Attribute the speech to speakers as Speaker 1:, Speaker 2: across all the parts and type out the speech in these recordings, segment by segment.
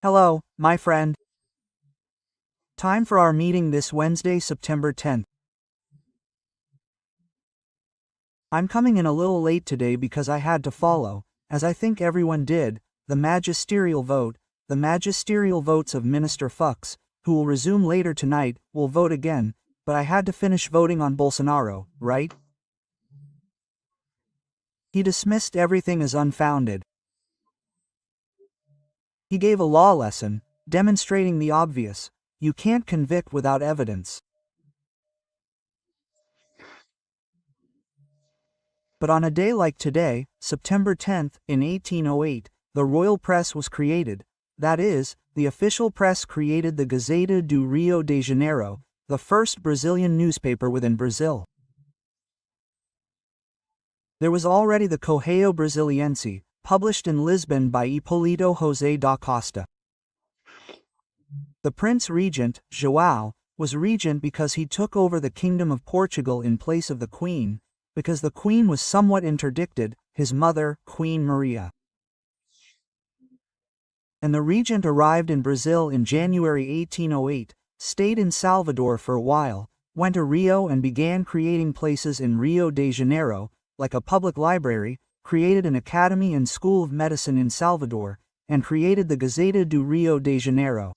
Speaker 1: Hello, my friend. Time for our meeting this Wednesday, September 10th. I'm coming in a little late today because I had to follow, as I think everyone did, the magisterial vote. The magisterial votes of Minister Fux, who will resume later tonight, will vote again, but I had to finish voting on Bolsonaro, right? He dismissed everything as unfounded. He gave a law lesson, demonstrating the obvious: you can't convict without evidence. But on a day like today, September 10th, in 1808, the royal press was created. That is, the official press created the Gazeta do Rio de Janeiro, the first Brazilian newspaper within Brazil. There was already the Correio Brasiliense, published in Lisbon by Hipólito José da Costa. The Prince Regent, João, was regent because he took over the Kingdom of Portugal in place of the Queen, because the Queen was somewhat interdicted, his mother, Queen Maria. And the regent arrived in Brazil in January 1808, stayed in Salvador for a while, went to Rio and began creating places in Rio de Janeiro, like a public library, created an academy and school of medicine in Salvador, and created the Gazeta do Rio de Janeiro.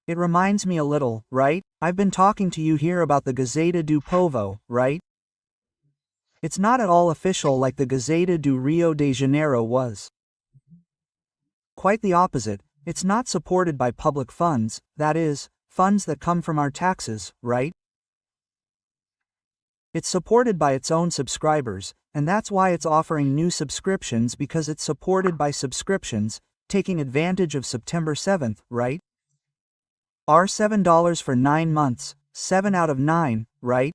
Speaker 1: It reminds me a little, right? I've been talking to you here about the Gazeta do Povo, right? It's not at all official like the Gazeta do Rio de Janeiro was. Quite the opposite, it's not supported by public funds, that is, funds that come from our taxes, right? It's supported by its own subscribers, and that's why it's offering new subscriptions, because it's supported by subscriptions, taking advantage of September 7th, right? Are $7 for 9 months, 7 out of 9, right?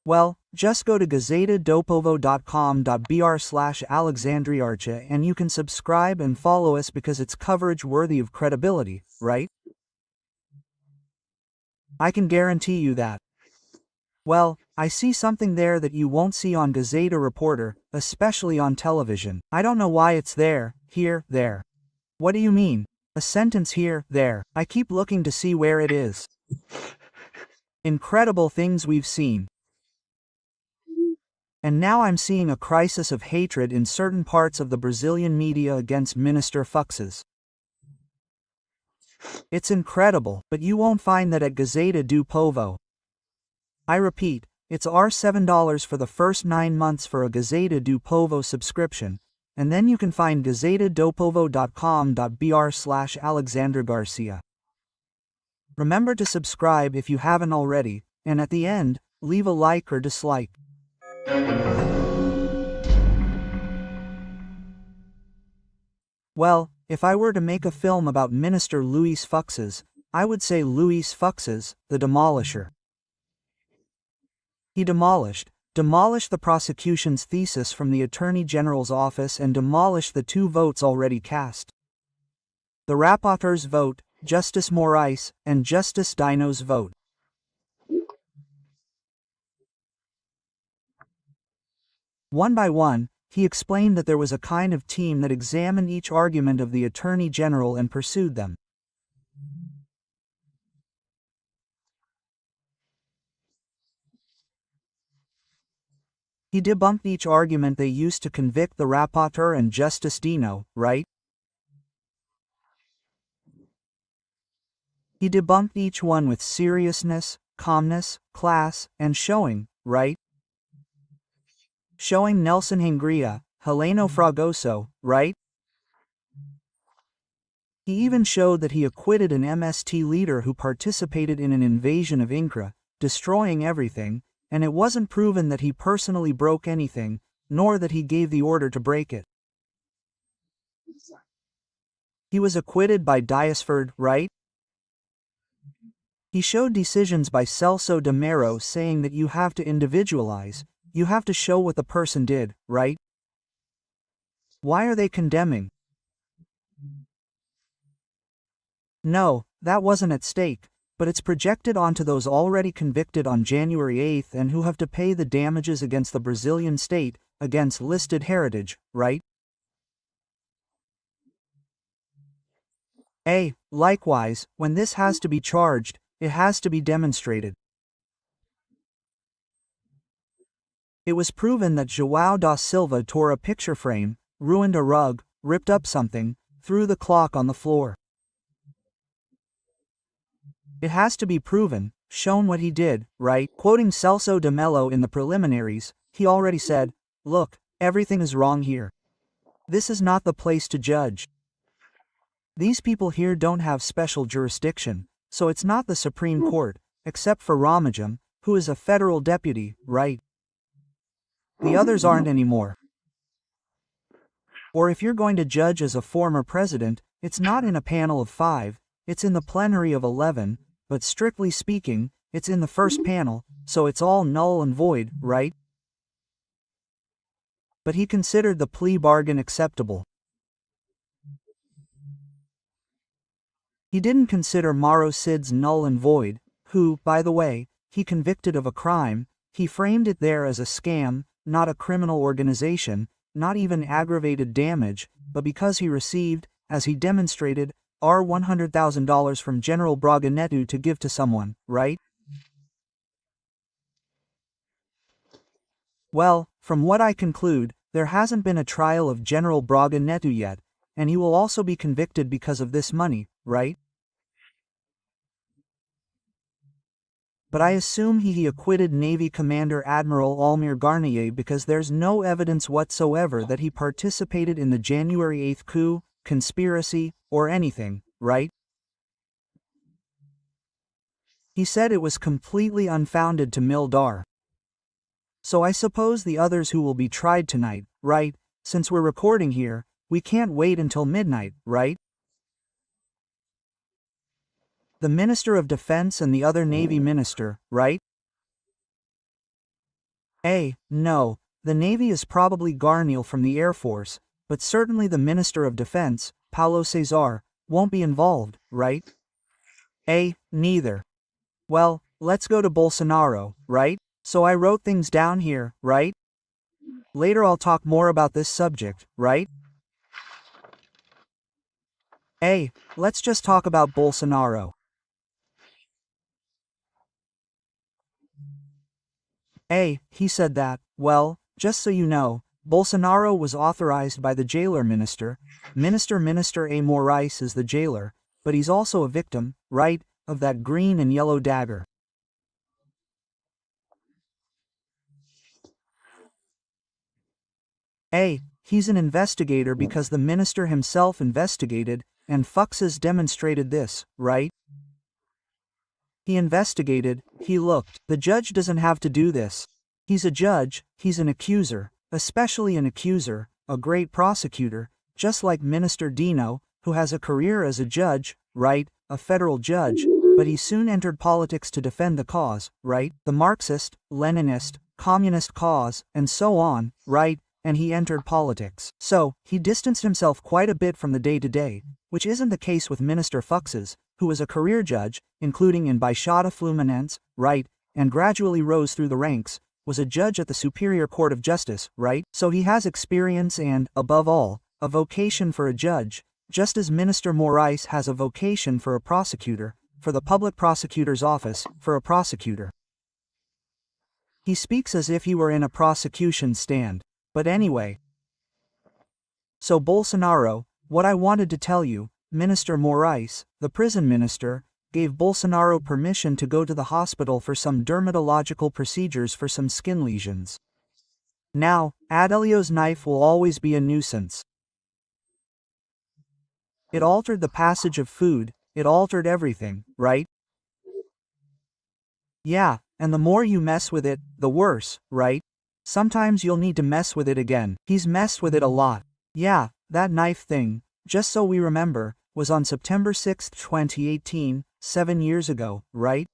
Speaker 1: Well, just go to gazetadopovo.com.br/Alexandre Garcia and you can subscribe and follow us because it's coverage worthy of credibility, right? I can guarantee you that. Well, I see something there that you won't see on Gazeta Reporter, especially on television. I don't know why it's there, here, there. What do you mean? A sentence here, there. I keep looking to see where it is. Incredible things we've seen. And now I'm seeing a crisis of hatred in certain parts of the Brazilian media against Minister Fux's. It's incredible, but you won't find that at Gazeta do Povo. I repeat, it's $7 for the first 9 months for a Gazeta do Povo subscription, and then you can find gazetadopovo.com.br/Alexandre Garcia. Remember to subscribe if you haven't already, and at the end, leave a like or dislike. Well, if I were to make a film about Minister Luís Fux's, I would say Luís Fux's, the Demolisher. He demolished the prosecution's thesis from the Attorney General's office and demolished the 2 votes already cast. The rapporteur's vote, Justice Morais, and Justice Dino's vote. One by one, he explained that there was a kind of team that examined each argument of the Attorney General and pursued them. He debunked each argument they used to convict the rapporteur and Justice Dino, right? He debunked each one with seriousness, calmness, class, and showing, right? Showing Nelson Hungria, Heleno Fragoso, right? He even showed that he acquitted an MST leader who participated in an invasion of Incra, destroying everything, and it wasn't proven that he personally broke anything, nor that he gave the order to break it. He was acquitted by Diasford, right? He showed decisions by Celso de Mello saying that you have to individualize, you have to show what the person did, right? Why are they condemning? No, that wasn't at stake, but it's projected onto those already convicted on January 8th and who have to pay the damages against the Brazilian state, against listed heritage, right? Likewise, when this has to be charged, it has to be demonstrated. It was proven that João da Silva tore a picture frame, ruined a rug, ripped up something, threw the clock on the floor. It has to be proven, shown what he did, right? Quoting Celso de Mello in the preliminaries, he already said, "Look, everything is wrong here. This is not the place to judge. These people here don't have special jurisdiction, so it's not the Supreme Court, except for Ramajam, who is a federal deputy, right? The others aren't anymore. Or if you're going to judge as a former president, it's not in a panel of 5, it's in the plenary of 11, but strictly speaking, it's in the first panel, so it's all null and void, right?" But he considered the plea bargain acceptable. He didn't consider Mauro Cid's null and void, who, by the way, he convicted of a crime. He framed it there as a scam, not a criminal organization, not even aggravated damage, but because he received, as he demonstrated, $100,000 from General Braga Neto to give to someone, right? Well, from what I conclude, there hasn't been a trial of General Braga Neto yet, and he will also be convicted because of this money, right? But I assume he acquitted Navy Commander Admiral Almir Garnier because there's no evidence whatsoever that he participated in the January 8th coup, conspiracy, or anything, right? He said it was completely unfounded to Mildar. So I suppose the others who will be tried tonight, right? Since we're recording here, we can't wait until midnight, right? The Minister of Defense and the other Navy minister, right? No, the Navy is probably Garnier from the Air Force, but certainly the Minister of Defense, Paulo Cesar, won't be involved, right? Neither. Well, let's go to Bolsonaro, right? So I wrote things down here, right? Later I'll talk more about this subject, right? Let's just talk about Bolsonaro. He said that, well, just so you know, Bolsonaro was authorized by the jailer minister. Minister A. Moraes is the jailer, but he's also a victim, right, of that green and yellow dagger. He's an investigator because the minister himself investigated, and Fuchs demonstrated this, right? He investigated, he looked. The judge doesn't have to do this. He's a judge, he's an accuser, especially an accuser, a great prosecutor, just like Minister Dino, who has a career as a judge, right, a federal judge, but he soon entered politics to defend the cause, right, the Marxist, Leninist, communist cause, and so on, right, and he entered politics. So, he distanced himself quite a bit from the day-to-day, which isn't the case with Minister Fuchs, who was a career judge, including in Baixada Fluminense, right, and gradually rose through the ranks, was a judge at the Superior Court of Justice, right? So he has experience and, above all, a vocation for a judge, just as Minister Moraes has a vocation for a prosecutor, for the public prosecutor's office, for a prosecutor. He speaks as if he were in a prosecution stand. But anyway. So Bolsonaro, what I wanted to tell you, Minister Moraes, the prison minister, gave Bolsonaro permission to go to the hospital for some dermatological procedures for some skin lesions. Now, Adelio's knife will always be a nuisance. It altered the passage of food, it altered everything, right? Yeah, and the more you mess with it, the worse, right? Sometimes you'll need to mess with it again. He's messed with it a lot. Yeah, that knife thing, just so we remember, was on September 6, 2018, 7 years ago, right?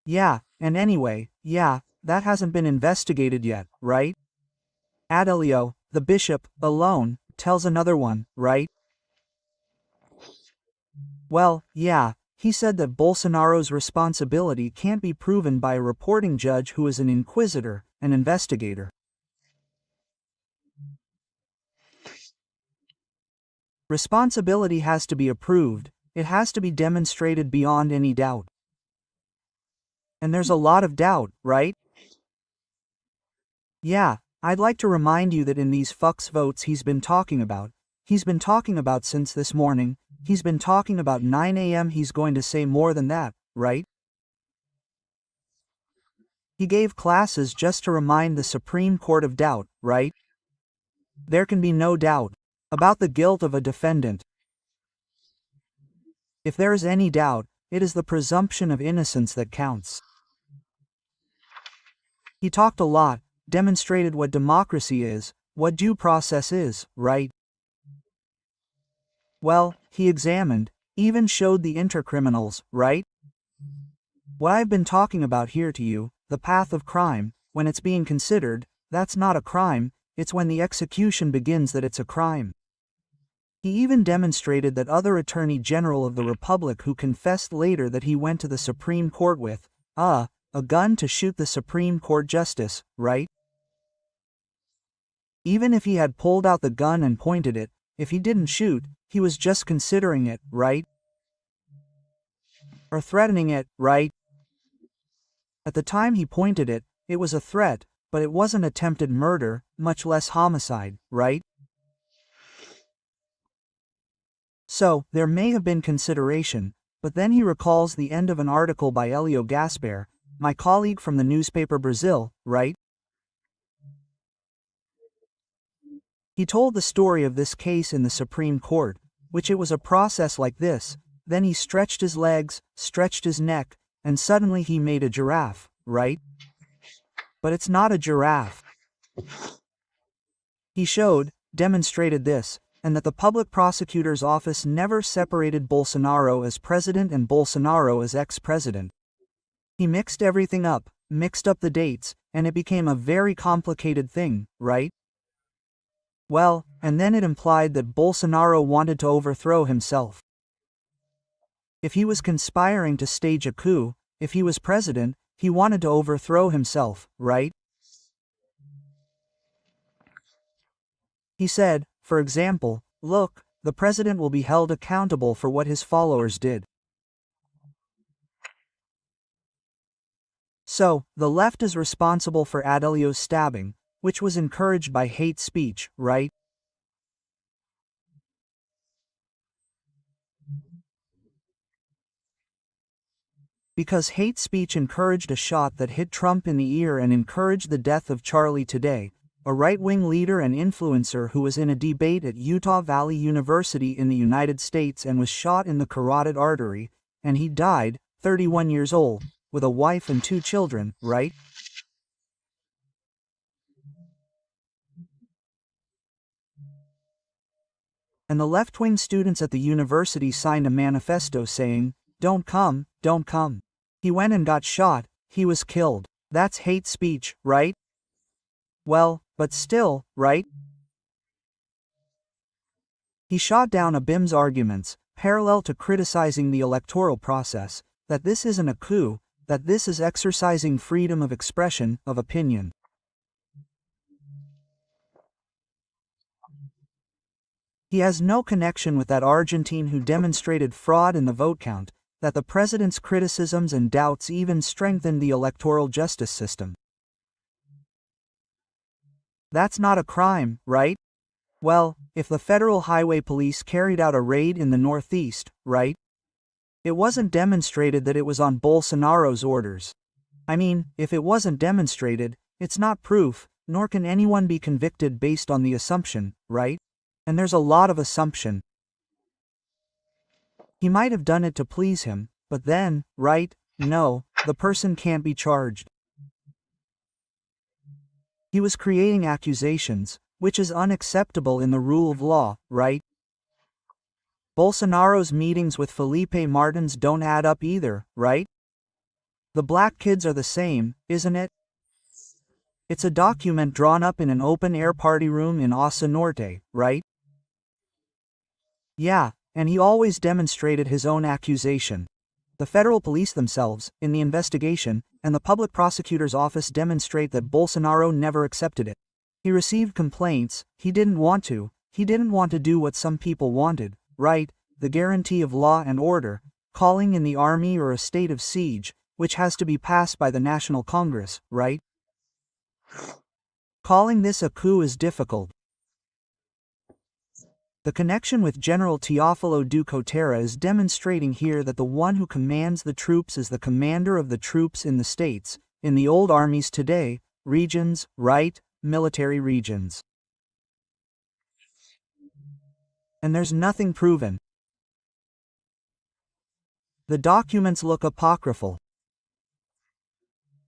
Speaker 1: Yeah, and anyway, yeah, that hasn't been investigated yet, right? Adelio, the bishop, alone, tells another one, right? Well, yeah, he said that Bolsonaro's responsibility can't be proven by a reporting judge who is an inquisitor, an investigator. Responsibility has to be approved, It has to be demonstrated beyond any doubt. And there's a lot of doubt, right? Yeah, I'd like to remind you that in these fucks votes he's been talking about since this morning, he's been talking about 9 a.m. He's going to say more than that, right? He gave classes just to remind the Supreme Court of doubt, right? There can be no doubt about the guilt of a defendant. If there is any doubt, it is the presumption of innocence that counts. He talked a lot, demonstrated what democracy is, what due process is, right? Well, he examined, even showed the intercriminals, right? What I've been talking about here to you, the path of crime, when it's being considered, that's not a crime, it's when the execution begins that it's a crime. He even demonstrated that other Attorney General of the Republic who confessed later that he went to the Supreme Court with, a gun to shoot the Supreme Court Justice, right? Even if he had pulled out the gun and pointed it, if he didn't shoot, he was just considering it, right? Or threatening it, right? At the time he pointed it, it was a threat, but it wasn't attempted murder, much less homicide, right? So, there may have been consideration, but then he recalls the end of an article by Hélio Gaspar, my colleague from the newspaper Brasil, right? He told the story of this case in the Supreme Court, which it was a process like this, then he stretched his legs, stretched his neck, and suddenly he made a giraffe, right? But it's not a giraffe. He showed, demonstrated this, and that the public prosecutor's office never separated Bolsonaro as president and Bolsonaro as ex-president. He mixed everything up, mixed up the dates, and it became a very complicated thing, right? Well, and then it implied that Bolsonaro wanted to overthrow himself. If he was conspiring to stage a coup, if he was president, he wanted to overthrow himself, right? He said, for example, look, the president will be held accountable for what his followers did. So, the left is responsible for Adélio's stabbing, which was encouraged by hate speech, right? Because hate speech encouraged a shot that hit Trump in the ear and encouraged the death of Charlie today, a right-wing leader and influencer who was in a debate at Utah Valley University in the United States and was shot in the carotid artery, and he died, 31 years old, with a wife and 2 children, right? And the left-wing students at the university signed a manifesto saying, "Don't come, don't come." He went and got shot, he was killed. That's hate speech, right? Well, but still, right? He shot down Abim's arguments, parallel to criticizing the electoral process, that this isn't a coup, that this is exercising freedom of expression, of opinion. He has no connection with that Argentine who demonstrated fraud in the vote count, that the president's criticisms and doubts even strengthened the electoral justice system. That's not a crime, right? Well, if the Federal Highway Police carried out a raid in the Northeast, right? It wasn't demonstrated that it was on Bolsonaro's orders. I mean, if it wasn't demonstrated, it's not proof, nor can anyone be convicted based on the assumption, right? And there's a lot of assumption. He might have done it to please him, but then, right? No, the person can't be charged. He was creating accusations, which is unacceptable in the rule of law, right? Bolsonaro's meetings with Felipe Martins don't add up either, right? The black kids are the same, isn't it? It's a document drawn up in an open-air party room in Osa Norte, right? Yeah, and he always demonstrated his own accusation. The federal police themselves, in the investigation, and the public prosecutor's office demonstrate that Bolsonaro never accepted it. He received complaints, he didn't want to do what some people wanted, right? the guarantee of law and order, calling in the army or a state of siege, which has to be passed by the National Congress, right? Calling this a coup is difficult. The connection with General Teófilo Ducotera is demonstrating here that the one who commands the troops is the commander of the troops in the states, in the old armies today, regions, right, military regions. And there's nothing proven. The documents look apocryphal.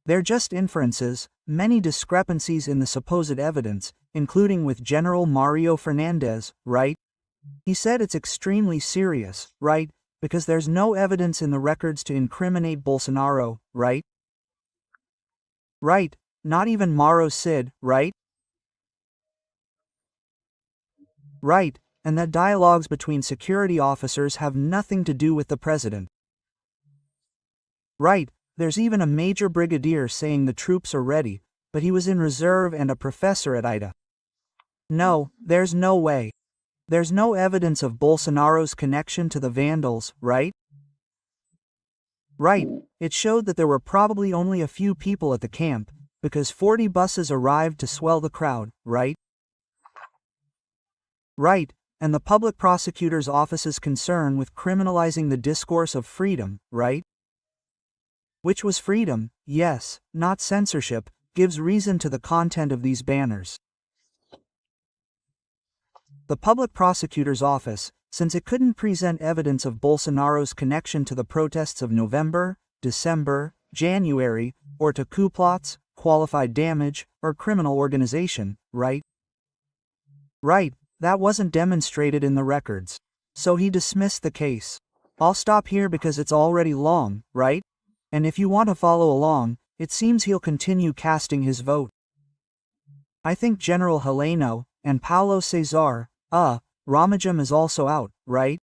Speaker 1: They're just inferences, many discrepancies in the supposed evidence, including with General Mario Fernandez, right? He said it's extremely serious, right, because there's no evidence in the records to incriminate Bolsonaro, right? Right, not even Mauro Cid, right? Right, and that dialogues between security officers have nothing to do with the president. Right, there's even a major brigadier saying the troops are ready, but he was in reserve and a professor at IDA. No, there's no way. There's no evidence of Bolsonaro's connection to the vandals, right? Right, it showed that there were probably only a few people at the camp, because 40 buses arrived to swell the crowd, right? Right, and the public prosecutor's office's concern with criminalizing the discourse of freedom, right? Which was freedom, yes, not censorship, gives reason to the content of these banners. The public prosecutor's office, since it couldn't present evidence of Bolsonaro's connection to the protests of November, December, January, or to coup plots, qualified damage, or criminal organization, right? Right, that wasn't demonstrated in the records. So he dismissed the case. I'll stop here because it's already long, right? And if you want to follow along, it seems he'll continue casting his vote. I think General Heleno, and Paulo Cesar, Ramajam is also out, right?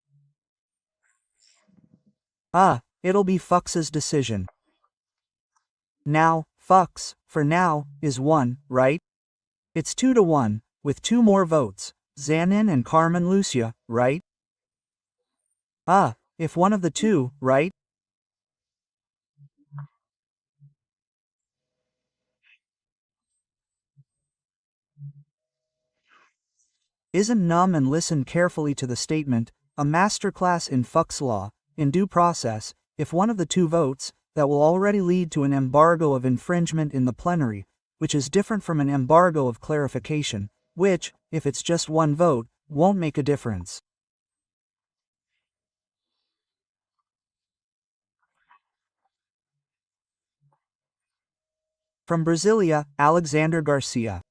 Speaker 1: It'll be Fuchs's decision. Now, Fux, for now, is 1, right? It's 2-1, with 2 more votes, Zanin and Carmen Lucia, right? If one of the two, right? Isn't numb and listen carefully to the statement, a masterclass in Fuchs law, in due process, if one of the 2 votes, that will already lead to an embargo of infringement in the plenary, which is different from an embargo of clarification, which, if it's just 1 vote, won't make a difference. From Brasilia, Alexandre Garcia.